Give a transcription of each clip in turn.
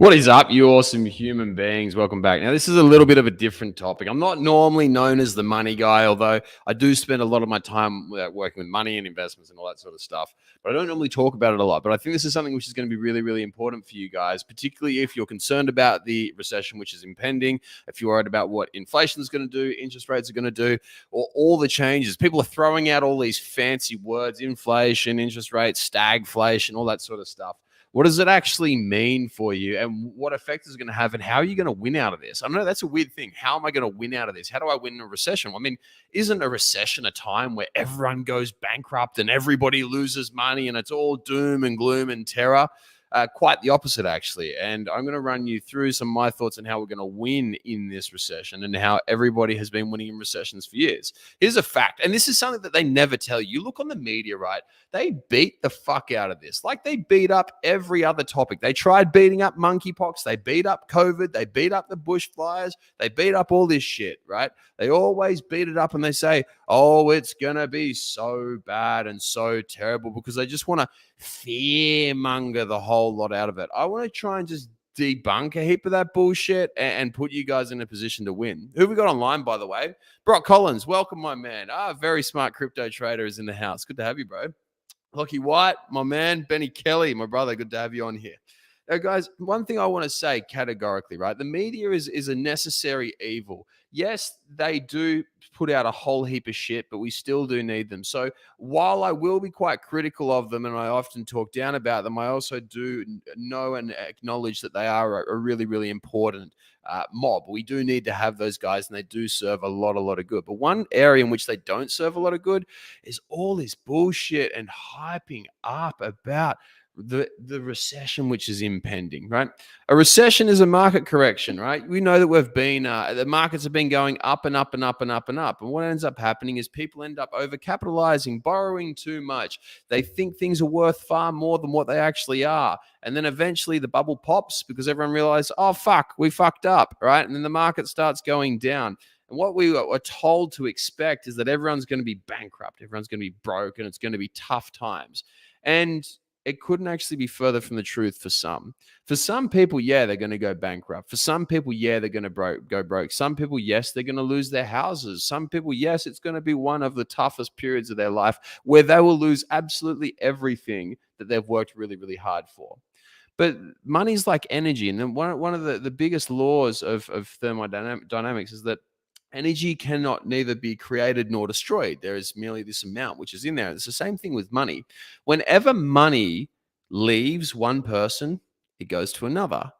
What is up, you awesome human beings? Welcome back. Now, this is a little bit of a different topic. I'm not normally known as the money guy, although I do spend a lot of my time working with money and investments and all that sort of stuff. But I don't normally talk about it a lot. But I think this is something which is going to be really, really important for you guys, particularly if you're concerned about the recession which is impending, if you're worried about what inflation is going to do, interest rates are going to do, or all the changes. People are throwing out all these fancy words: inflation, interest rates, stagflation, all that sort of stuff. What does it actually mean for you, and what effect is it going to have, and how are you going to win out of this? I know that's a weird thing. How am I going to win out of this? How do I win in a recession? Well, I mean, isn't a recession a time where everyone goes bankrupt and everybody loses money and it's all doom and gloom and terror? Quite the opposite, actually. And I'm going to run you through some of my thoughts on how we're going to win in this recession and how everybody has been winning in recessions for years. Here's a fact, and this is something that they never tell you. You look on the media, right? They beat the fuck out of this. Like they beat up every other topic. They tried beating up monkeypox. They beat up COVID. They beat up the bushfires. They beat up all this shit, right? They always beat it up and they say, oh, it's going to be so bad and so terrible because they just want to fear monger the whole lot out of it. I want to try and just debunk a heap of that bullshit and put you guys in a position to win. Who have we got online, by the way? Brock Collins, welcome, my man. Very smart crypto trader is in the house. Good to have you, bro. Lockie White, my man. Benny Kelly, my brother. Good to have you on here. Now, guys, one thing I want to say categorically, right? The media is a necessary evil. Yes, they do put out a whole heap of shit, but we still do need them. So while I will be quite critical of them and I often talk down about them, I also do know and acknowledge that they are a really, really important mob. We do need to have those guys, and they do serve a lot of good. But one area in which they don't serve a lot of good is all this bullshit and hyping up about the recession which is impending, right? A recession is a market correction, right? We know that we've been the markets have been going up and up and up and up and up, and what ends up happening is people end up overcapitalizing, borrowing too much. They think things are worth far more than what they actually are, and then eventually the bubble pops because everyone realizes, oh fuck, we fucked up, right? And then the market starts going down. And what we are told to expect is that everyone's going to be bankrupt, everyone's going to be broke, and it's going to be tough times. And it couldn't actually be further from the truth for some. For some people, yeah, they're going to go bankrupt. For some people, yeah, they're going to go broke. Some people, yes, they're going to lose their houses. Some people, yes, it's going to be one of the toughest periods of their life where they will lose absolutely everything that they've worked really, really hard for. But money's like energy. And then one of the biggest laws of thermodynamics is that energy cannot neither be created nor destroyed. There is merely this amount which is in there. It's the same thing with money. Whenever money leaves one person, it goes to another.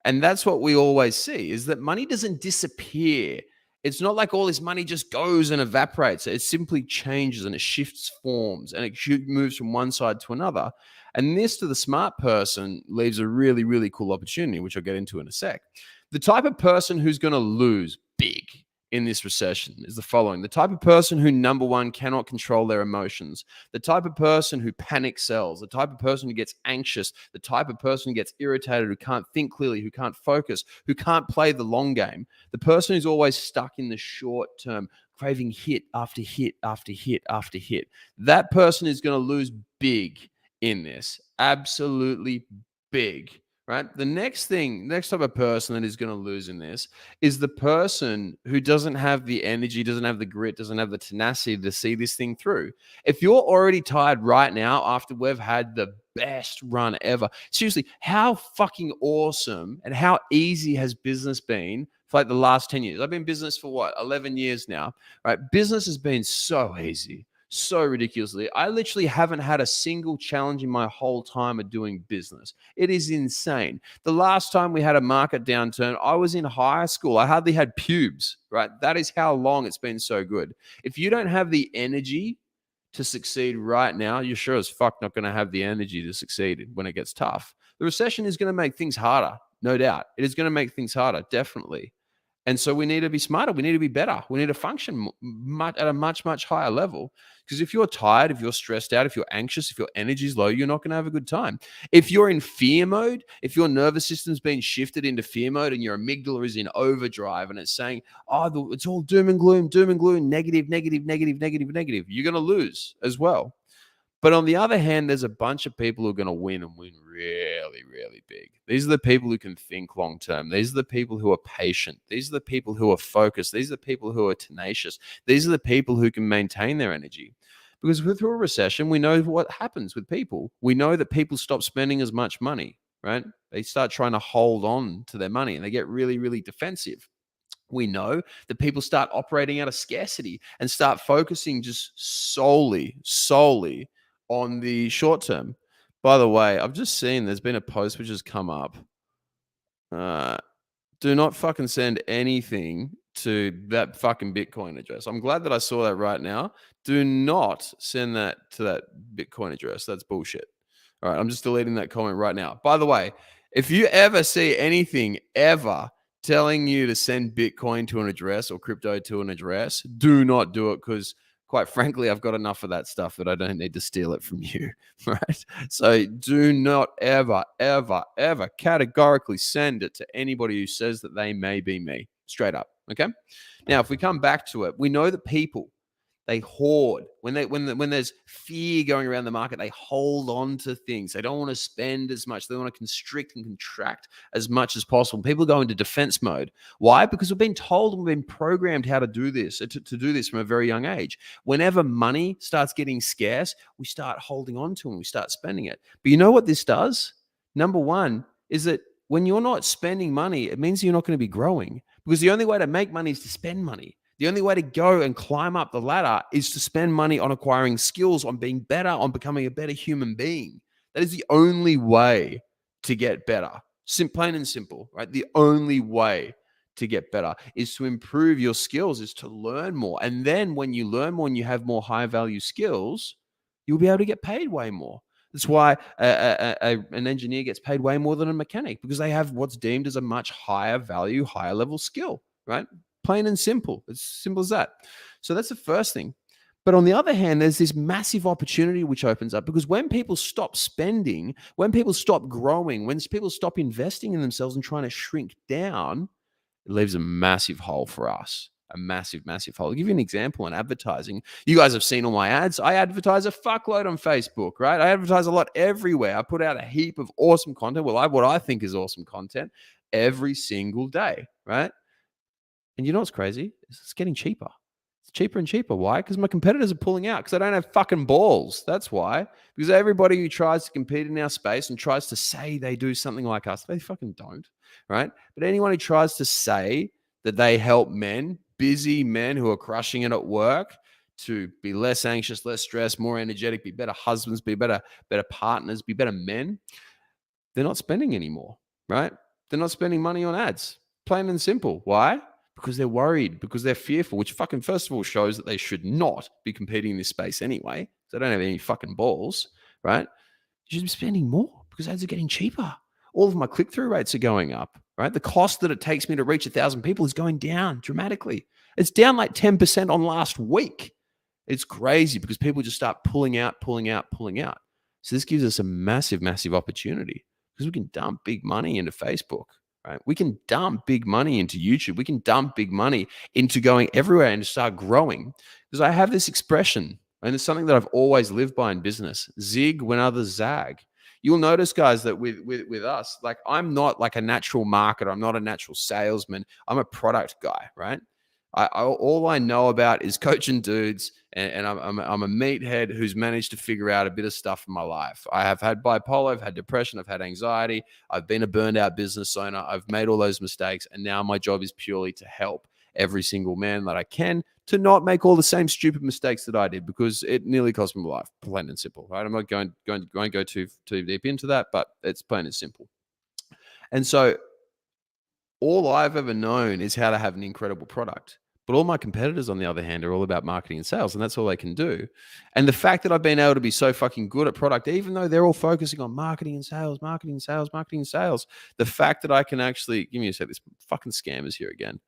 And that's what we always see, is that money doesn't disappear. It's not like all this money just goes and evaporates. It simply changes and it shifts forms and it moves from one side to another. And this, to the smart person, leaves a really, really cool opportunity, which I'll get into in a sec. The type of person who's going to lose big in this recession is the following. The type of person who, number one, cannot control their emotions, the type of person who panic sells, the type of person who gets anxious, the type of person who gets irritated, who can't think clearly, who can't focus, who can't play the long game, the person who's always stuck in the short term, craving hit after hit after hit after hit. That person is going to lose big in this, absolutely big. Right. The next type of person that is going to lose in this is the person who doesn't have the energy, doesn't have the grit, doesn't have the tenacity to see this thing through. If you're already tired right now after we've had the best run ever, seriously, how fucking awesome and how easy has business been for like the last 10 years? I've been in business for what, 11 years now, right? Business has been so easy. So ridiculously. I literally haven't had a single challenge in my whole time of doing business. It is insane. The last time we had a market downturn, I was in high school. I hardly had pubes, right? That is how long it's been so good. If you don't have the energy to succeed right now, you're sure as fuck not going to have the energy to succeed when it gets tough. The recession is going to make things harder, no doubt. It is going to make things harder, definitely. And so we need to be smarter. We need to be better. We need to function at a much, much higher level. Because if you're tired, if you're stressed out, if you're anxious, if your energy is low, you're not going to have a good time. If you're in fear mode, if your nervous system's been shifted into fear mode and your amygdala is in overdrive and it's saying, oh, it's all doom and gloom, negative, negative, negative, negative, negative, you're going to lose as well. But on the other hand, there's a bunch of people who are going to win and win really, really big. These are the people who can think long term. These are the people who are patient. These are the people who are focused. These are the people who are tenacious. These are the people who can maintain their energy. Because through a recession, we know what happens with people. We know that people stop spending as much money, right? They start trying to hold on to their money and they get really, really defensive. We know that people start operating out of scarcity and start focusing just solely on the short term. By the way, I've just seen there's been a post which has come up. Uh, do not fucking send anything to that fucking Bitcoin address. I'm glad that I saw that right now. Do not send that to that Bitcoin address. That's bullshit. All right, I'm just deleting that comment right now. By the way, if you ever see anything ever telling you to send Bitcoin to an address or crypto to an address, do not do it because quite frankly, I've got enough of that stuff that I don't need to steal it from you, right? So do not ever, ever, ever categorically send it to anybody who says that they may be me. Straight up, okay? Now, if we come back to it, we know that people, they hoard. When there's fear going around the market, they hold on to things. They don't want to spend as much. They want to constrict and contract as much as possible. People go into defense mode. Why? Because we've been told and we've been programmed how to do this, to do this from a very young age. Whenever money starts getting scarce, we start holding on to it and we start spending it. But you know what this does? Number one is that when you're not spending money, it means you're not going to be growing because the only way to make money is to spend money. The only way to go and climb up the ladder is to spend money on acquiring skills, on being better, on becoming a better human being. That is the only way to get better. Plain and simple, right? The only way to get better is to improve your skills, is to learn more. And then when you learn more and you have more high value skills, you'll be able to get paid way more. That's why an engineer gets paid way more than a mechanic because they have what's deemed as a much higher value, higher level skill, right? Plain and simple. It's simple as that. So that's the first thing. But on the other hand, there's this massive opportunity which opens up because when people stop spending, when people stop growing, when people stop investing in themselves and trying to shrink down, it leaves a massive hole for us. A massive, massive hole. I'll give you an example on advertising. You guys have seen all my ads. I advertise a fuckload on Facebook, right? I advertise a lot everywhere. I put out a heap of awesome content. Well, what I think is awesome content every single day, right? And you know what's crazy? It's getting cheaper. It's cheaper and cheaper. Why? Because my competitors are pulling out because I don't have fucking balls. That's why. Because everybody who tries to compete in our space and tries to say they do something like us, they fucking don't, right? But anyone who tries to say that they help men, busy men who are crushing it at work, to be less anxious, less stressed, more energetic, be better husbands, be better partners, be better men, they're not spending anymore, right? They're not spending money on ads. Plain and simple. Why? Because they're worried, because they're fearful, which fucking first of all shows that they should not be competing in this space anyway. They don't have any fucking balls, right? You should be spending more because ads are getting cheaper. All of my click-through rates are going up, right? The cost that it takes me to reach 1,000 people is going down dramatically. It's down like 10% on last week. It's crazy because people just start pulling out. So this gives us a massive, massive opportunity because we can dump big money into Facebook. Right? We can dump big money into YouTube. We can dump big money into going everywhere and start growing. Because I have this expression, and it's something that I've always lived by in business: zig when others zag. You'll notice, guys, that with us, like I'm not like a natural marketer. I'm not a natural salesman. I'm a product guy, right? All I know about is coaching dudes, and I'm a meathead who's managed to figure out a bit of stuff in my life. I have had bipolar, I've had depression, I've had anxiety, I've been a burned out business owner, I've made all those mistakes, and now my job is purely to help every single man that I can to not make all the same stupid mistakes that I did because it nearly cost me my life, plain and simple. Right? I'm not going to go too deep into that, but it's plain and simple. And so all I've ever known is how to have an incredible product. But all my competitors, on the other hand, are all about marketing and sales, and that's all they can do. And the fact that I've been able to be so fucking good at product, even though they're all focusing on marketing and sales, the fact that I can actually, give me a sec, this fucking scammer's here again.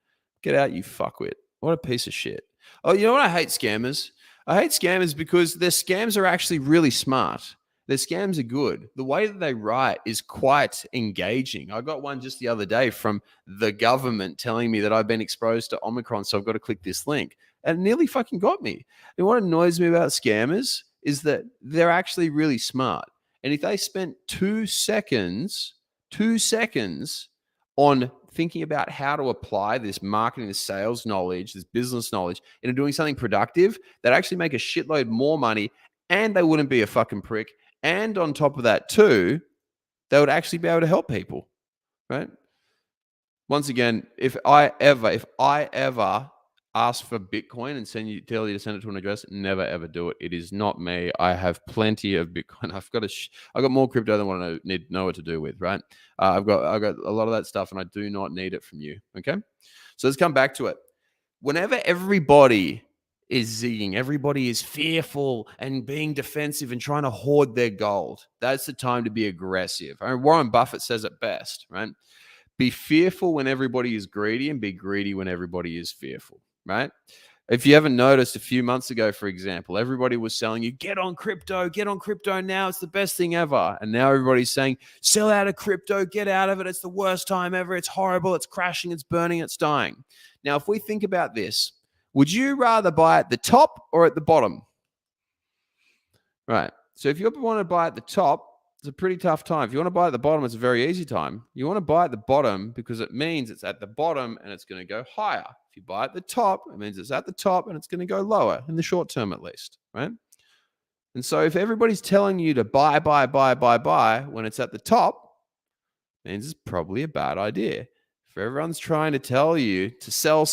Get out, you fuckwit. What a piece of shit. Oh, you know what? I hate scammers. I hate scammers because their scams are actually really smart. Their scams are good. The way that they write is quite engaging. I got one just the other day from the government telling me that I've been exposed to Omicron, so I've got to click this link. And it nearly fucking got me. And what annoys me about scammers is that they're actually really smart. And if they spent 2 seconds, 2 seconds on thinking about how to apply this marketing, this sales knowledge, this business knowledge into doing something productive, they'd actually make a shitload more money and they wouldn't be a fucking prick. And on top of that, too, they would actually be able to help people, right? Once again, if I ever ask for Bitcoin and tell you to send it to an address, never ever do it. It is not me. I have plenty of Bitcoin. I've got more crypto than what I know what to do with, right? I've got a lot of that stuff, and I do not need it from you. Okay, so let's come back to it. Whenever everybody is zigging, everybody is fearful and being defensive and trying to hoard their gold, that's the time to be aggressive. Warren Buffett says it best, right? Be fearful when everybody is greedy and be greedy when everybody is fearful, right? If you haven't noticed, a few months ago, for example, everybody was selling you, get on crypto now. It's the best thing ever. And now everybody's saying, sell out of crypto, get out of it. It's the worst time ever. It's horrible. It's crashing. It's burning. It's dying. Now, if we think about this, would you rather buy at the top or at the bottom? Right. So if you want to buy at the top, it's a pretty tough time. If you want to buy at the bottom, it's a very easy time. You want to buy at the bottom because it means it's at the bottom and it's going to go higher. If you buy at the top, it means it's at the top and it's going to go lower in the short term at least, right? And so if everybody's telling you to buy when it's at the top, it means it's probably a bad idea. If everyone's trying to tell you to sell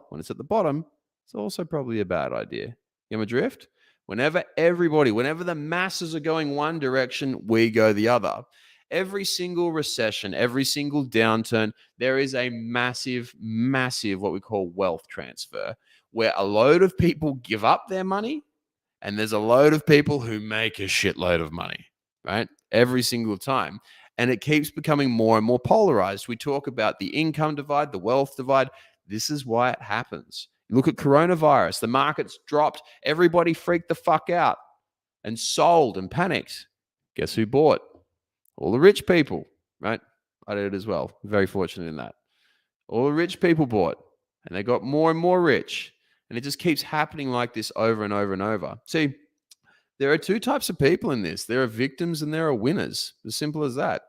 when it's at the bottom, it's also probably a bad idea. You get my drift? Whenever the masses are going one direction, we go the other. Every single recession, every single downturn, there is a massive, what we call wealth transfer, where a load of people give up their money and there's a load of people who make a shitload of money, right? Every single time. And it keeps becoming more and more polarized. We talk about the income divide, the wealth divide. This is why it happens. Look at coronavirus. The markets dropped. Everybody freaked the fuck out and sold and panicked. Guess who bought? All the rich people, right? I did it as well. Very fortunate in that. All the rich people bought and they got more and more rich. And it just keeps happening like this over and over and over. See, there are two types of people in this. There are victims and there are winners. As simple as that.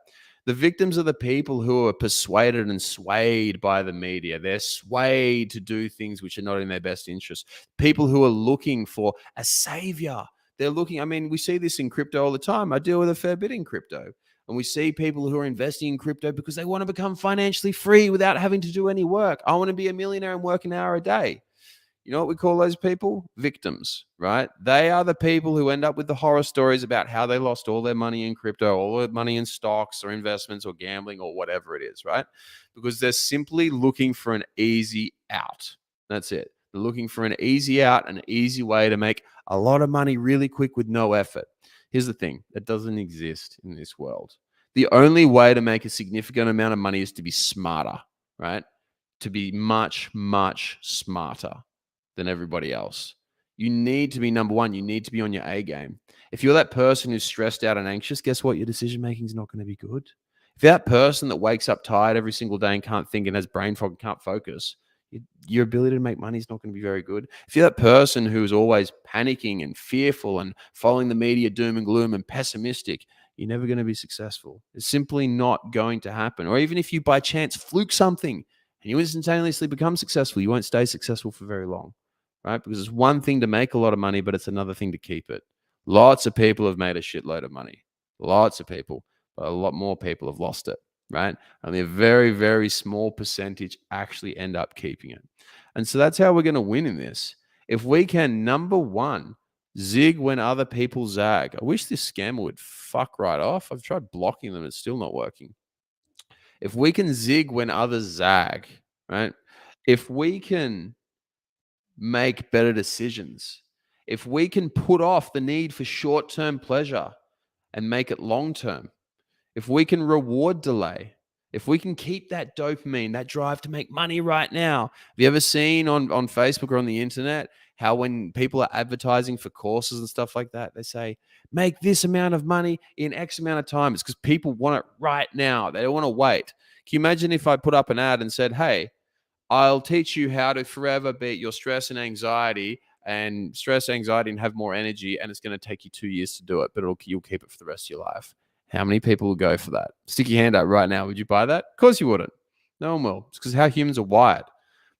The victims are the people who are persuaded and swayed by the media. They're swayed to do things which are not in their best interest. People who are looking for a savior. We see this in crypto all the time. I deal with a fair bit in crypto. And we see people who are investing in crypto because they want to become financially free without having to do any work. I want to be a millionaire and work an hour a day. You know what we call those people? Victims, right? They are the people who end up with the horror stories about how they lost all their money in crypto, all their money in stocks or investments or gambling or whatever it is, right? Because they're simply looking for an easy out. That's it. They're looking for an easy out, an easy way to make a lot of money really quick with no effort. Here's the thing. That doesn't exist in this world. The only way to make a significant amount of money is to be smarter, right? To be much, much smarter than everybody else. You need to be number one. You need to be on your A game. If you're that person who's stressed out and anxious, guess what? Your decision making is not going to be good. If you're that person that wakes up tired every single day and can't think and has brain fog and can't focus, your ability to make money is not going to be very good. If you're that person who's always panicking and fearful and following the media doom and gloom and pessimistic, you're never going to be successful. It's simply not going to happen. Or even if you by chance fluke something and you instantaneously become successful, you won't stay successful for very long. Right? Because it's one thing to make a lot of money, but it's another thing to keep it. Lots of people have made a shitload of money. Lots of people, but a lot more people have lost it, right? Only a very, very small percentage actually end up keeping it. And so that's how we're going to win in this. If we can, number one, zig when other people zag. I wish this scammer would fuck right off. I've tried blocking them. It's still not working. If we can zig when others zag, right? If we can make better decisions, if we can put off the need for short-term pleasure and make it long-term, if we can reward delay, if we can keep that dopamine, that drive to make money right now. Have you ever seen on Facebook or on the internet how when people are advertising for courses and stuff like that, they say, make this amount of money in X amount of time? It's because people want it right now. They don't want to wait. Can you imagine if I put up an ad and said, hey, I'll teach you how to forever beat your stress and anxiety and stress, anxiety, and have more energy, and it's going to take you 2 years to do it, but you'll keep it for the rest of your life. How many people will go for that? Stick your hand up right now. Would you buy that? Of course you wouldn't. No one will. It's because how humans are wired.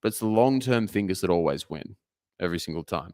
But it's the long-term thinkers that always win every single time.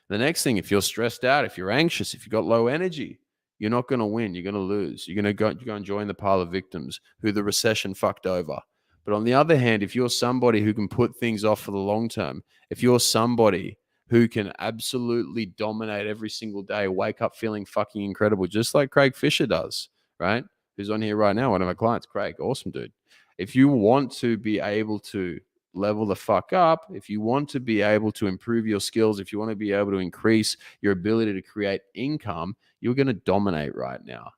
The next thing, if you're stressed out, if you're anxious, if you've got low energy, you're not going to win. You're going to lose. You're going to go and join the pile of victims who the recession fucked over. But on the other hand, if you're somebody who can put things off for the long term, if you're somebody who can absolutely dominate every single day, wake up feeling fucking incredible, just like Craig Fisher does, right? Who's on here right now, one of my clients, Craig, awesome dude. If you want to be able to level the fuck up, if you want to be able to improve your skills, if you want to be able to increase your ability to create income, you're going to dominate right now.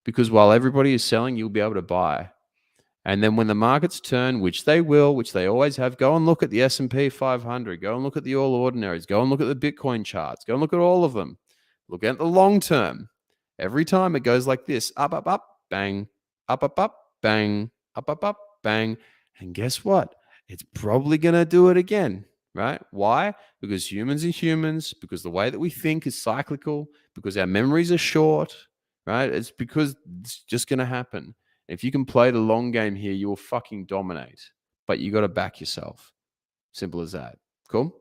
Because while everybody is selling, you'll be able to buy. And then when the markets turn, which they will, which they always have, go and look at the S&P 500, go and look at the All Ordinaries, go and look at the Bitcoin charts, go and look at all of them. Look at the long term. Every time it goes like this, up, up, up, bang, up, bang, up, bang. And guess what? It's probably going to do it again, right? Why? Because humans are humans, because the way that we think is cyclical, because our memories are short, right? It's because it's just going to happen. If you can play the long game here, you will fucking dominate, but you got to back yourself. Simple as that. Cool?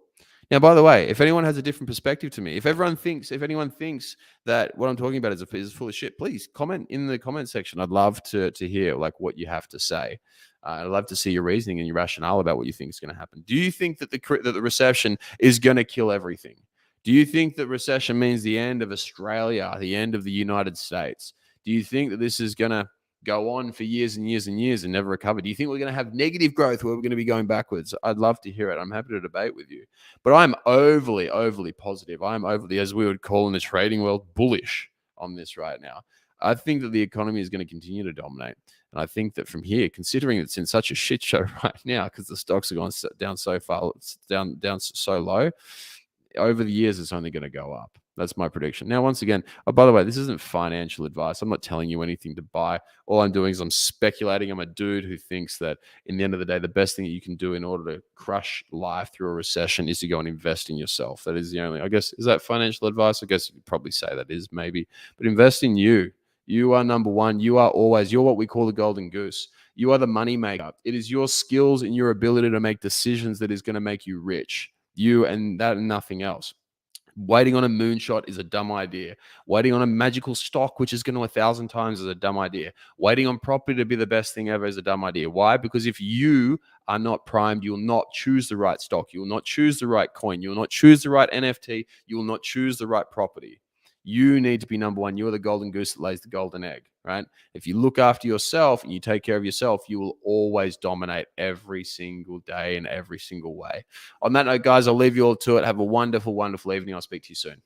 Now, by the way, if anyone has a different perspective to me, if anyone thinks that what I'm talking about is full of shit, please comment in the comment section. I'd love to hear like what you have to say. I'd love to see your reasoning and your rationale about what you think is going to happen. Do you think that the recession is going to kill everything? Do you think that recession means the end of Australia, the end of the United States? Do you think that this is going to go on for years and years and years and never recover? Do you think we're going to have negative growth where we're going to be going backwards? I'd love to hear it. I'm happy to debate with you. But I'm overly positive. I'm overly, as we would call in the trading world, bullish on this right now. I think that the economy is going to continue to dominate. And I think that from here, considering it's in such a shit show right now because the stocks are going down so far, it's down so low, over the years, it's only going to go up. That's my prediction. Now, once again, by the way, this isn't financial advice. I'm not telling you anything to buy. All I'm doing is I'm speculating. I'm a dude who thinks that in the end of the day, the best thing that you can do in order to crush life through a recession is to go and invest in yourself. That is the only, I guess, is that financial advice? I guess you could probably say that is maybe, but invest in you. You are number one. You are always, you're what we call the golden goose. You are the money maker. It is your skills and your ability to make decisions that is going to make you rich. You and that and nothing else. Waiting on a moonshot is a dumb idea. Waiting on a magical stock, which is going to 1,000 times, is a dumb idea. Waiting on property to be the best thing ever is a dumb idea. Why? Because if you are not primed, you will not choose the right stock. You will not choose the right coin. You will not choose the right NFT. You will not choose the right property. You need to be number one. You're the golden goose that lays the golden egg, right? If you look after yourself and you take care of yourself, you will always dominate every single day in every single way. On that note, guys, I'll leave you all to it. Have a wonderful, wonderful evening. I'll speak to you soon.